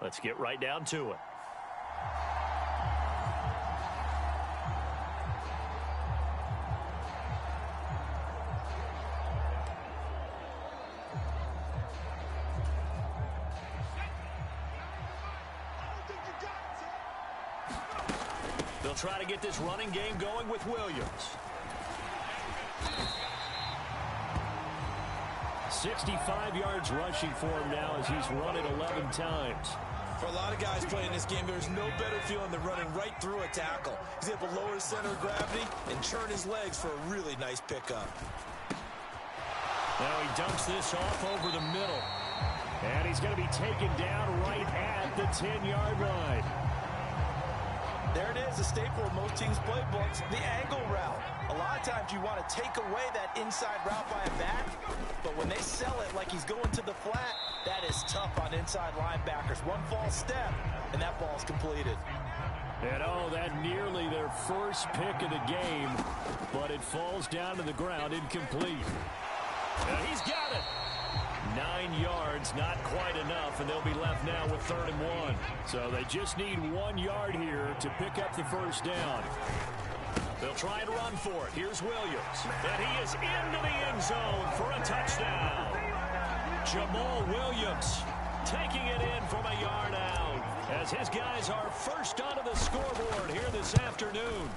Let's get right down to it. They'll try to get this running game going with Williams. 65 yards rushing for him now as he's run it 11 times. For a lot of guys playing this game, there's no better feeling than running right through a tackle. He's able to lower his center of gravity and churn his legs for a really nice pickup. Now he dumps this off over the middle. And he's going to be taken down right at the 10-yard line. There it is, a staple of most teams' playbooks, the angle route. A lot of times you want to take away that inside route by a back, but when they sell it like he's going to the flat, that is tough on inside linebackers. One false step, and that ball's completed. And oh, that nearly their first pick of the game, but it falls down to the ground incomplete. And he's got it. 9 yards, not quite enough, and they'll be left now with 3rd and 1. So they just need 1 yard here to pick up the first down. They'll try and run for it. Here's Williams. And he is into the end zone for a touchdown. Jamal Williams taking it in from a yard out as his guys are first onto the scoreboard here this afternoon.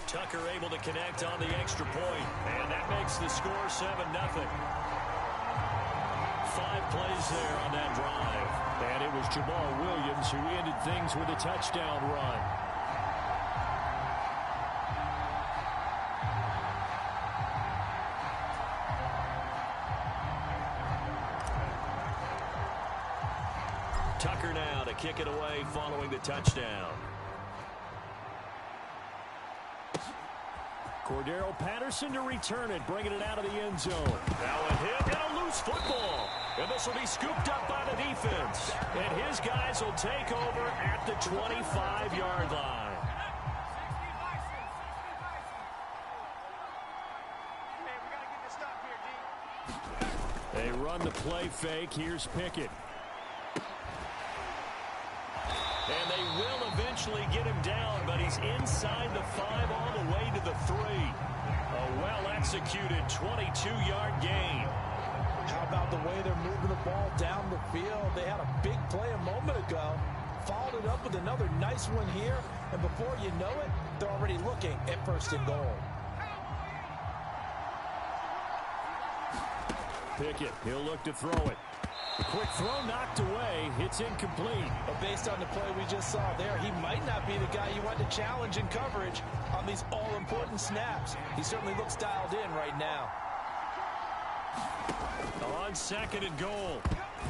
Tucker able to connect on the extra point, and that makes the score 7-0. 5 plays there on that drive. And it was Jamal Williams who ended things with a touchdown run. Tucker now to kick it away following the touchdown. Cordero Patterson to return it, bringing it out of the end zone. Now a hit and a loose football. And this will be scooped up by the defense. And his guys will take over at the 25-yard line. They run the play fake. Here's Pickett. And they will eventually get him down, but he's inside the 5 all the way to the 3. A well-executed 22-yard gain. How about the way they're moving the ball down the field? They had a big play a moment ago. Followed it up with another nice one here. And before you know it, they're already looking at 1st and goal. Pickett, he'll look to throw it. The quick throw knocked away. It's incomplete. But based on the play we just saw there, he might not be the guy you want to challenge in coverage on these all-important snaps. He certainly looks dialed in right now. On 2nd and goal.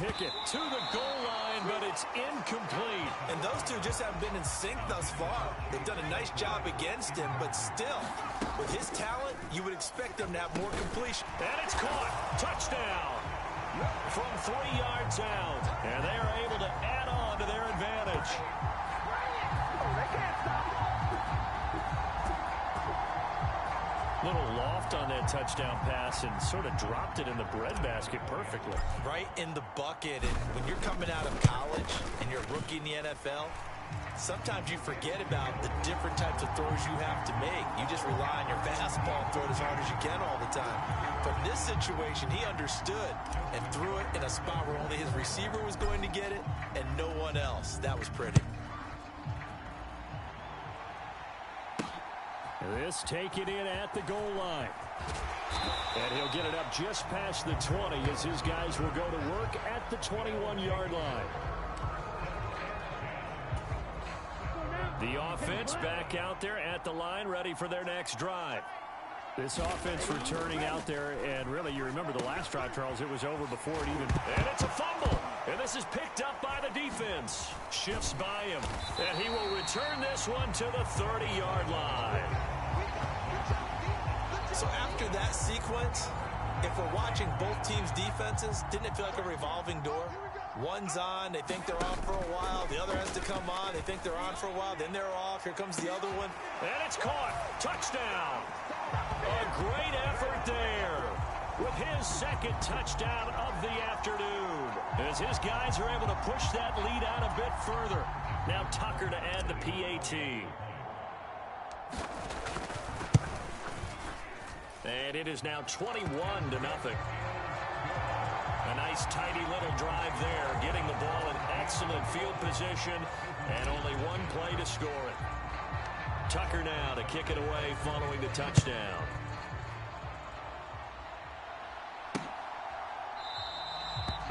Pickett to the goal line, but it's incomplete. And those two just haven't been in sync thus far. They've done a nice job against him, but still, with his talent, you would expect them to have more completion. And it's caught. Touchdown. From 3 yards out. And they are able to add on to their advantage. They can't stop it. Little loft on that touchdown pass and sort of dropped it in the breadbasket perfectly. Right in the bucket. And when you're coming out of college and you're a rookie in the NFL, sometimes you forget about the different types of throws you have to make. You just rely on your fastball and throw it as hard as you can all the time. But in this situation, he understood and threw it in a spot where only his receiver was going to get it and no one else. That was pretty. This taken in at the goal line. And he'll get it up just past the 20 as his guys will go to work at the 21-yard line. The offense back out there at the line, ready for their next drive. This offense returning out there, and really, you remember the last drive, Charles, it was over before it even... And it's a fumble, and this is picked up by the defense. Shifts by him, and he will return this one to the 30-yard line. So after that sequence, if we're watching both teams' defenses, didn't it feel like a revolving door? One's on, they think they're on for a while. The other has to come on, they think they're on for a while. Then they're off. Here comes the other one. And it's caught. Touchdown. A great effort there. with his second touchdown of the afternoon, as his guys are able to push that lead out a bit further. Now Tucker to add the PAT. And it is now 21-0. A nice tidy little drive there, getting the ball in excellent field position, and only one play to score it. Tucker now to kick it away following the touchdown.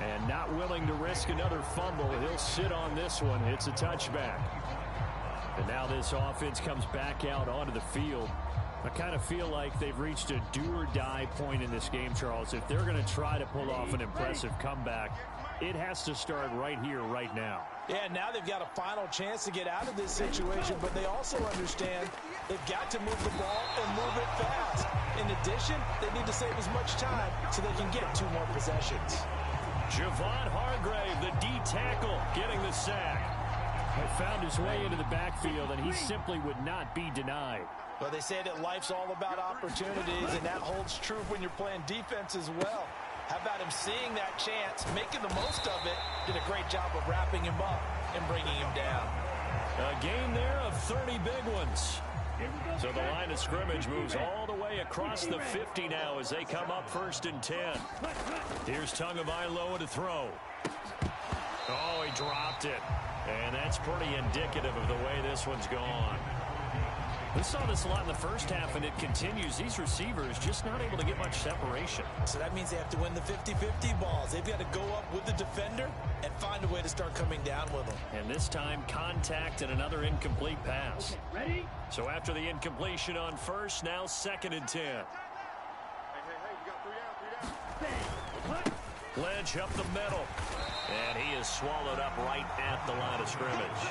And not willing to risk another fumble. He'll sit on this one. It's a touchback. And now this offense comes back out onto the field. I kind of feel like they've reached a do-or-die point in this game, Charles. If they're going to try to pull off an impressive comeback, it has to start right here, right now. Yeah, now they've got a final chance to get out of this situation, but they also understand they've got to move the ball and move it fast. In addition, they need to save as much time so they can get 2 more possessions. Javon Hargrave, the D tackle, getting the sack. He found his way into the backfield, and he simply would not be denied. Well, they say that life's all about opportunities, and that holds true when you're playing defense as well. How about him seeing that chance, making the most of it, did a great job of wrapping him up and bringing him down. A gain there of 30 big ones. So the line of scrimmage moves all the way across the 50 now as they come up 1st and 10. Here's Tagovailoa to throw. Oh, he dropped it. And that's pretty indicative of the way this one's gone. We saw this a lot in the first half, and it continues. These receivers just not able to get much separation. So that means they have to win the 50-50 balls. They've got to go up with the defender and find a way to start coming down with them. And this time, contact and another incomplete pass. Ready? So after the incompletion on first, now 2nd and 10. Hey, you got 3 down. Lynch up the middle. And he is swallowed up right at the line of scrimmage.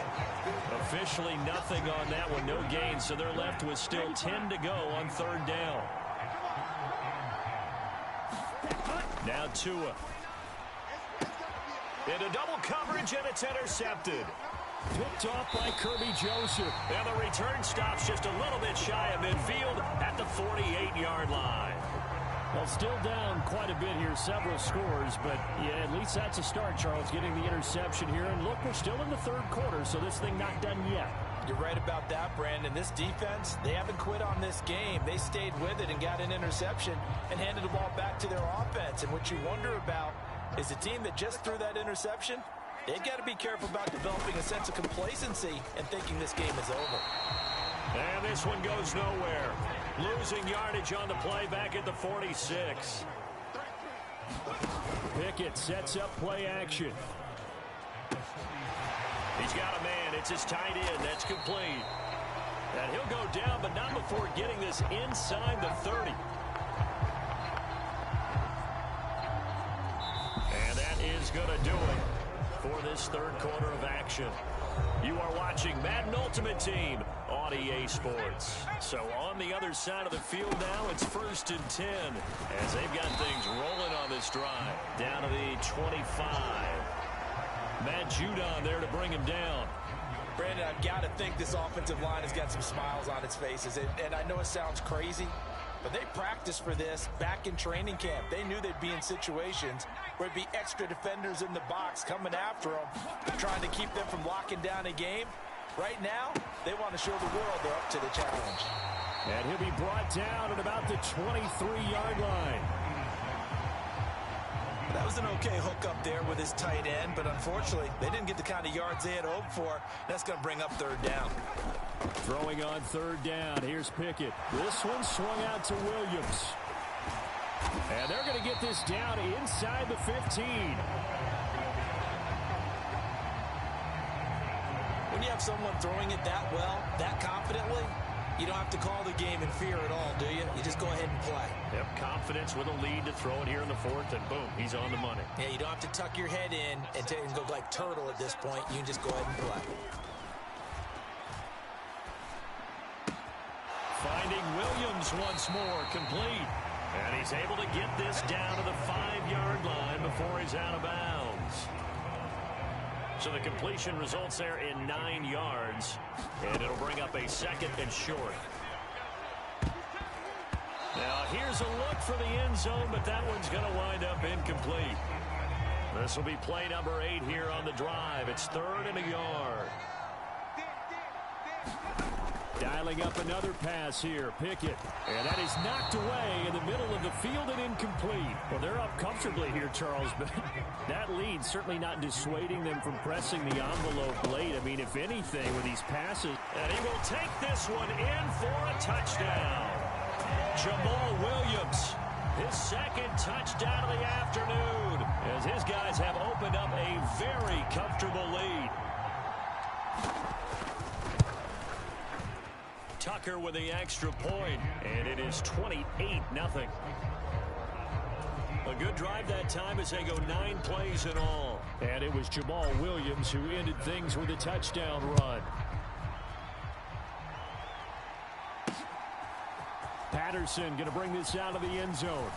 Officially nothing on that one, no gain, so they're left with still 10 to go on 3rd down. Now Tua. Into double coverage, and it's intercepted. Picked off by Kirby Joseph. And the return stops just a little bit shy of midfield at the 48-yard line. Well, still down quite a bit here, several scores, but yeah, at least that's a start, Charles, getting the interception here. And look, we're still in the 3rd quarter, so this thing not done yet. You're right about that, Brandon. This defense, they haven't quit on this game. They stayed with it and got an interception and handed the ball back to their offense. And what you wonder about is the team that just threw that interception, they've got to be careful about developing a sense of complacency and thinking this game is over. And this one goes nowhere. Losing yardage on the play back at the 46. Pickett sets up play action. He's got a man. It's his tight end. That's complete. And he'll go down, but not before getting this inside the 30. And that is going to do it for this 3rd quarter of action. You are watching Madden Ultimate Team on EA Sports. So on the other side of the field now, it's 1st and 10 as they've got things rolling on this drive. Down to the 25. Matt Judon there to bring him down. Brandon, I've got to think this offensive line has got some smiles on its faces. And I know it sounds crazy, but they practiced for this back in training camp. They knew they'd be in situations where it'd be extra defenders in the box coming after them, trying to keep them from locking down a game. Right now, they want to show the world they're up to the challenge. And he'll be brought down at about the 23-yard line. That was an okay hook up there with his tight end, but unfortunately, they didn't get the kind of yards they had hoped for. That's going to bring up 3rd down. Throwing on 3rd down. Here's Pickett. This one swung out to Williams. And they're going to get this down inside the 15. When you have someone throwing it that well, that confidently, you don't have to call the game in fear at all, do you? You just go ahead and play. Yep, confidence with a lead to throw it here in the 4th, and boom, he's on the money. Yeah, you don't have to tuck your head in and go like turtle at this point. You can just go ahead and play. Finding Williams once more, complete. And he's able to get this down to the 5-yard line before he's out of bounds. So the completion results there in 9 yards. And it'll bring up a 2nd and short. Now here's a look for the end zone, but that one's going to wind up incomplete. This will be play number 8 here on the drive. It's 3rd and a yard. Dialing up another pass here. Pickett. And that is knocked away in the middle of the field and incomplete. Well, they're up comfortably here, Charles, but that lead certainly not dissuading them from pressing the envelope late. I mean, if anything, with these passes. And he will take this one in for a touchdown. Jamal Williams, his 2nd touchdown of the afternoon, as his guys have opened up a very comfortable lead. Tucker with the extra point, and it is 28-0. A good drive that time as they go 9 plays in all. And it was Jamal Williams who ended things with a touchdown run. Patterson going to bring this out of the end zone.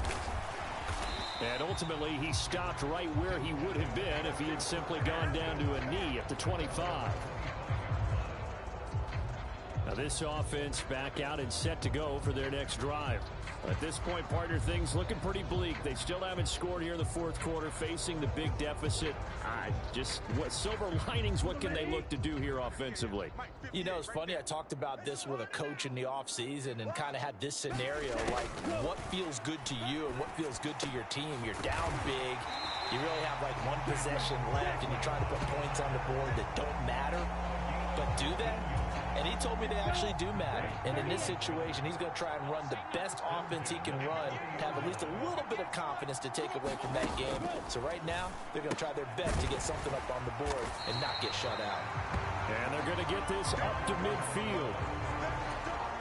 And ultimately, he stopped right where he would have been if he had simply gone down to a knee at the 25. Now this offense back out and set to go for their next drive. At this point, partner, things looking pretty bleak. They still haven't scored here in the 4th quarter, facing the big deficit. Just what silver linings, what can they look to do here offensively? You know, it's funny. I talked about this with a coach in the offseason and kind of had this scenario, like what feels good to you and what feels good to your team. You're down big. You really have like 1 possession left, and you try to put points on the board that don't matter. But do that? And he told me they actually do matter. And in this situation, he's going to try and run the best offense he can run, have at least a little bit of confidence to take away from that game. So right now, they're going to try their best to get something up on the board and not get shut out. And they're going to get this up to midfield.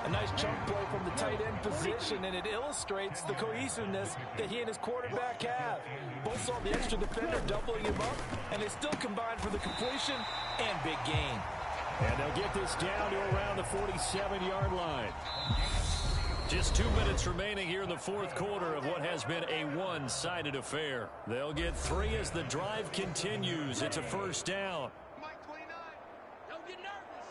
A nice chunk play from the tight end position, and it illustrates the cohesiveness that he and his quarterback have. Both saw the extra defender doubling him up, and they still combined for the completion and big gain. And they'll get this down to around the 47-yard line. Just 2 minutes remaining here in the 4th quarter of what has been a one-sided affair. They'll get 3 as the drive continues. It's a 1st down. Mike 29. Don't get nervous.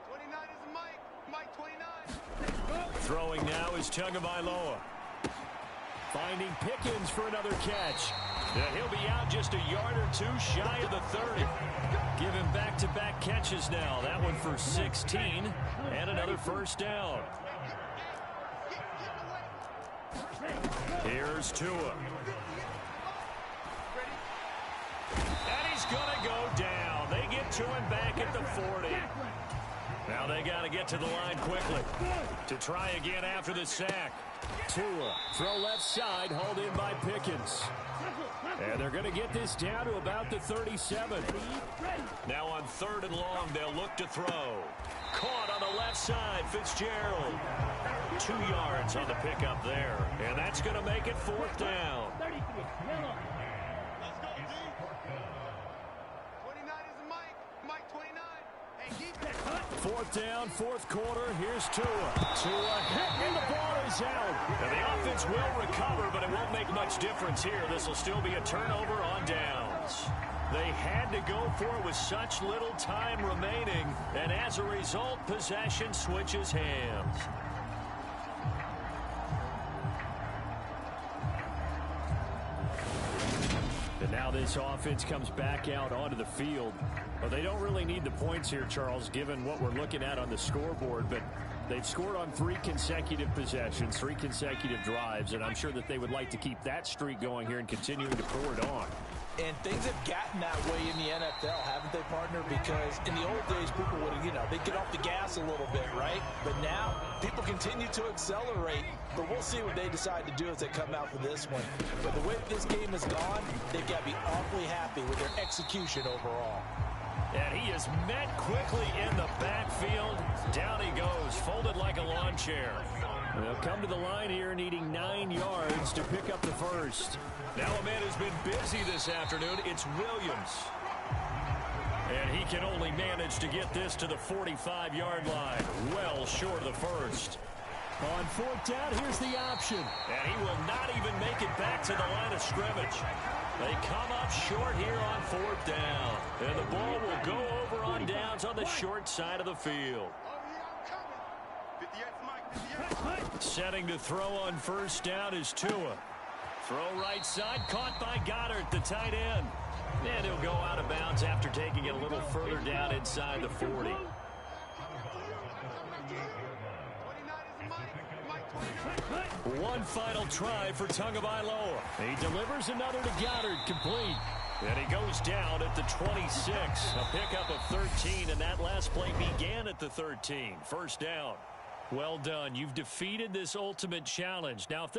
29 is Mike. Mike 29. Throwing now is Tagovailoa. Finding Pickens for another catch. And he'll be out just a yard or 2 shy of the 30. Give him back-to-back catches now. That one for 16 and another 1st down. Here's Tua. And he's going to go down. They get to him back at the 40. Now they got to get to the line quickly to try again after the sack. Tua, throw left side, hauled in by Pickens. And they're going to get this down to about the 37. Now on 3rd and long, they'll look to throw. Caught on the left side, Fitzgerald. 2 yards on the pickup there. And that's going to make it 4th down. 29 is Mike. Mike 29. Hey, keep that. 4th down, 4th quarter. Here's Tua. Tua hit, and the ball is out. And the offense will recover, but it won't make much difference here. This will still be a turnover on downs. They had to go for it with such little time remaining, and as a result, possession switches hands. And now this offense comes back out onto the field. Well, they don't really need the points here, Charles, given what we're looking at on the scoreboard, but they've scored on 3 consecutive possessions, 3 consecutive drives, and I'm sure that they would like to keep that streak going here and continuing to pour it on. And things have gotten that way in the NFL, haven't they, partner? Because in the old days, people would, they'd get off the gas a little bit, right? But now, people continue to accelerate. But we'll see what they decide to do as they come out for this one. But the way this game has gone, they've got to be awfully happy with their execution overall. And he is met quickly in the backfield. Down he goes, folded like a lawn chair. They'll come to the line here needing 9 yards to pick up the 1st. Now a man who's been busy this afternoon, it's Williams. And he can only manage to get this to the 45-yard line, well short of the 1st. On 4th down, here's the option. And he will not even make it back to the line of scrimmage. They come up short here on 4th down. And the ball will go over on downs on the short side of the field. Oh, yeah, I'm coming. 58's Mike. 58's Setting to throw on first down is Tua. Throw right side, caught by Goddard, the tight end. And he'll go out of bounds after taking it a little further down inside the 40. One final try for Tagovailoa. He delivers another to Goddard, complete. And he goes down at the 26. A pickup of 13, and that last play began at the 13. First down. Well done. You've defeated this ultimate challenge. Now, if